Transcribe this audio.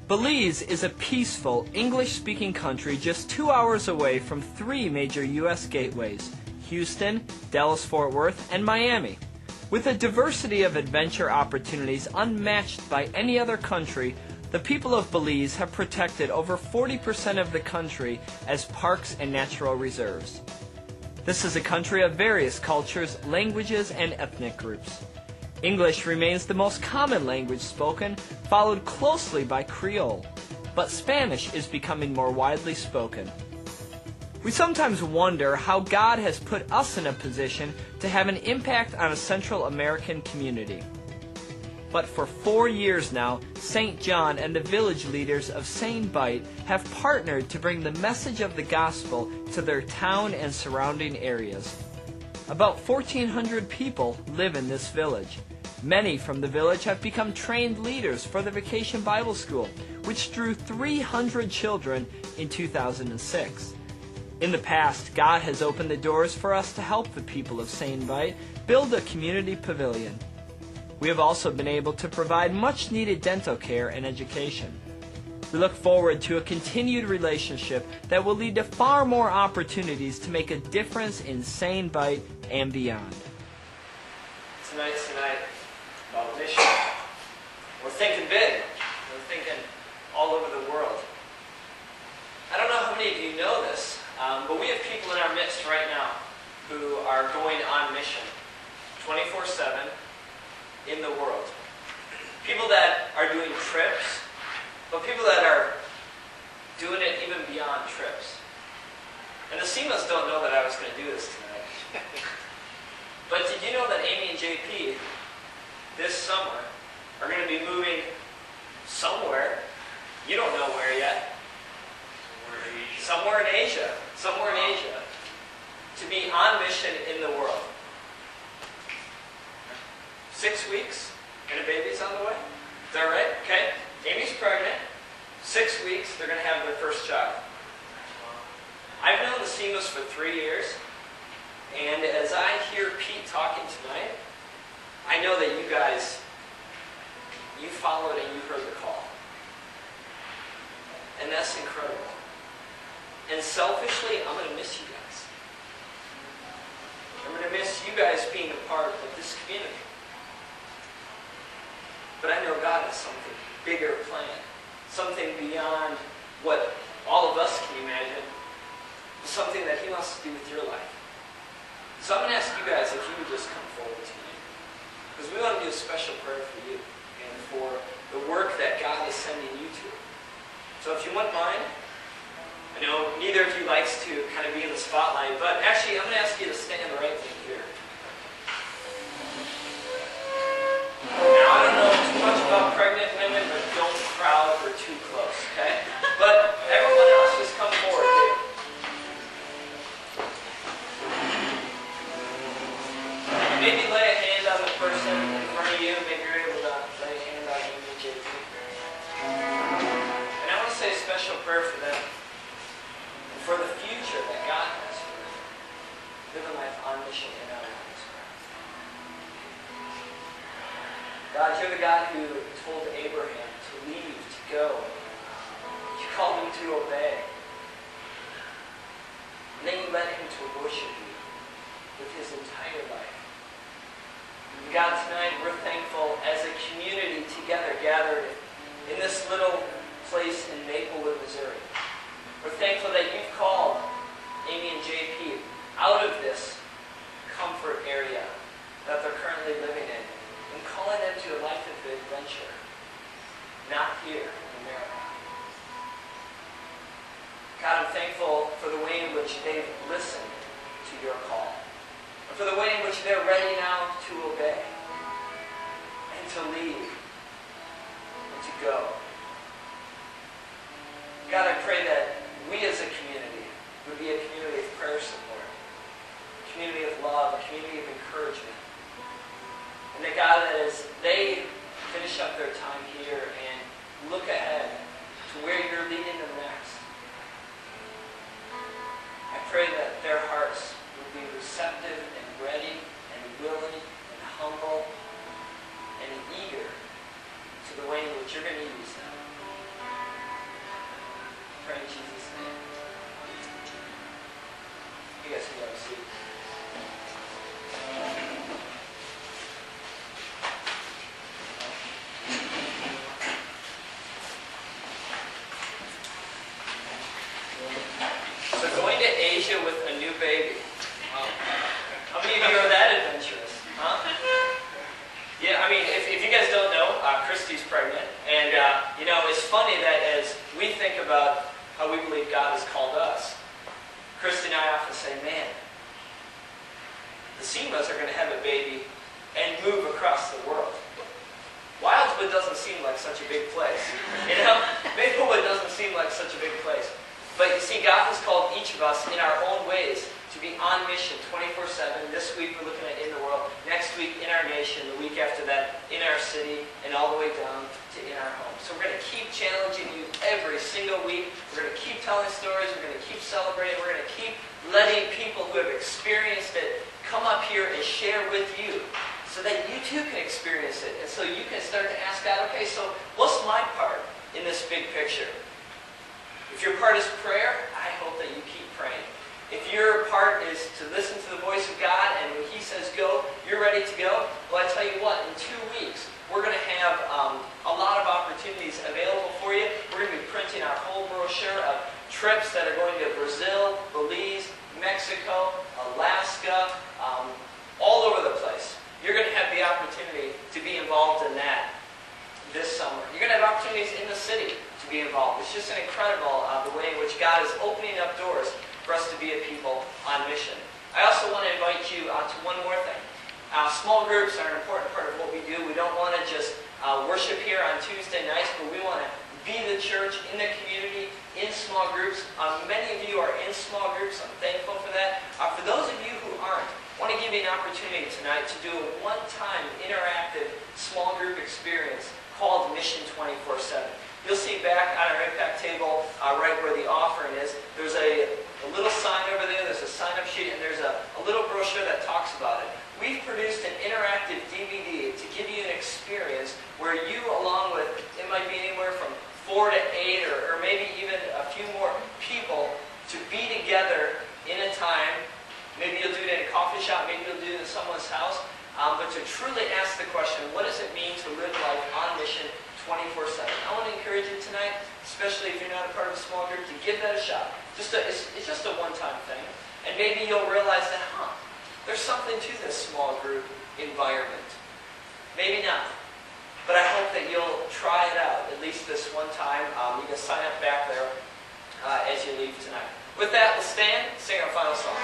Belize is a peaceful, English-speaking country just 2 hours away from 3 major U.S. gateways: Houston, Dallas-Fort Worth, and Miami. With a diversity of adventure opportunities unmatched by any other country, the people of Belize have protected over 40% of the country as parks and natural reserves. This is a country of various cultures, languages, and ethnic groups. English remains the most common language spoken, followed closely by Creole, but Spanish is becoming more widely spoken. We sometimes wonder how God has put us in a position to have an impact on a Central American community. But for 4 years now, St. John and the village leaders of Sane Bight have partnered to bring the message of the gospel to their town and surrounding areas. About 1,400 people live in this village. Many from the village have become trained leaders for the Vacation Bible School, which drew 300 children in 2006. In the past, God has opened the doors for us to help the people of Sane Bight build a community pavilion. We have also been able to provide much-needed dental care and education. We look forward to a continued relationship that will lead to far more opportunities to make a difference in Sane Bight and beyond. Tonight's tonight about mission. We're thinking big. We're thinking all over the world. I don't know how many of you know this, but we have people in our midst right now who are going on mission 24/7 in the world. People that are doing trips, but people that are doing it even beyond trips. And the SEMAs don't know that I was going to do this tonight. But did you know that Amy and JP this summer are going to be moving somewhere? You don't know where yet. Somewhere in Asia. Somewhere in Asia. To be on mission in the world. 6 weeks and a baby's on the way. Is that right? Okay. Amy's pregnant. 6 weeks, they're going to have their first child. I've known the SEMAs for 3 years. And as I hear Pete talking tonight, I know that you guys, you followed and you heard the call. And that's incredible. And selfishly, I'm going to miss you guys. I'm going to miss you guys being a part of this community. But I know God has something bigger planned. Something beyond what all of us can imagine. Something that He wants to do with your life. So I'm going to ask you guys if you would just come forward tonight. Because we want to do a special prayer for you and for the work that God is sending you to. So if you wouldn't mind, I know neither of you likes to kind of be in the spotlight, but actually I'm going to ask you to stand right here. Now I don't know too much about pregnant women, but don't crowd or too close, okay? But everyone else just come forward here. Maybe lay a hand on the person in front of you. Maybe you're able to lay a hand on Amy and JP. And I want to say a special prayer for them. And for the future that God has for them. Living life on mission in our lives. God, you're the God who told Abraham to leave, to go. You called him to obey. And then you led him to worship you with his entire life. God, tonight we're thankful as a community together gathered in this little place in Maplewood, Missouri. We're thankful that you've called Amy and JP out of this comfort area that they're currently living in and calling them to a life of adventure, not here in America. God, I'm thankful for the way in which they've listened to your call. And for the way in which they're ready now to obey and to leave and to go. God, I pray that we as a community would be a community of prayer support, a community of love, a community of encouragement. And that God, that as they finish up their time here and look ahead to where you're leading them next, I pray that their hearts would be receptive and ready and willing and humble and eager to the way in which you're going to use them. pray in Jesus' name. You guys can have a seat. So going to Asia with a new baby. How many of you are that adventurous? Huh? Yeah, I mean, if you guys don't know, Christy's pregnant. And, you know, it's funny that as we think about how we believe God has called us, Christy and I often say, man, the Seamas are going to have a baby and move across the world. Wildwood doesn't seem like such a big place. You know, Maplewood doesn't seem like such a big place. But you see, God has called each of us in our own ways to be on mission 24/7. This week we're looking at in the world. Next week in our nation. The week after that in our city. And all the way down to in our home. So we're going to keep challenging you every single week. We're going to keep telling stories. We're going to keep celebrating. We're going to keep letting people who have experienced it come up here and share with you so that you too can experience it. And so you can start to ask God, okay, so what's my part in this big picture? If your part is prayer, I hope that you keep praying. If your part is to listen to the voice of God and when He says go, you're ready to go, well, I tell you what, in 2 weeks, we're going to have a lot of opportunities available for you. We're going to be printing our whole brochure of trips that are going to Brazil, Belize, Mexico, Alaska, all over the place. You're going to have the opportunity to be involved in that this summer. You're going to have opportunities in the city to be involved. It's just an incredible the way in which God is opening up doors for us to be a people on mission. I also want to invite you to one more thing. Small groups are an important part of what we do. We don't want to just worship here on Tuesday nights, but we want to be the church in the community, in small groups. Many of you are in small groups. I'm thankful for that. For those of you who aren't, I want to give you an opportunity tonight to do a one-time interactive small group experience called Mission 24/7. You'll see back on our impact table, right where the offering is, there's a little sign over there, there's a sign-up sheet, and there's a little brochure that talks about it. We've produced an interactive DVD to give you an experience where you, along with, it might be anywhere from 4 to 8, or maybe even a few more people, to be together in a time. Maybe you'll do it in a coffee shop, maybe you'll do it in someone's house, but to truly ask the question, what does it mean to live life on mission 24/7? I want to encourage you tonight, especially if you're not a part of a small group, to give that a shot. It's just a one-time thing. And maybe you'll realize that, there's something to this small group environment. Maybe not. But I hope that you'll try it out, at least this one time. You can sign up back there as you leave tonight. With that, let's stand and sing our final song.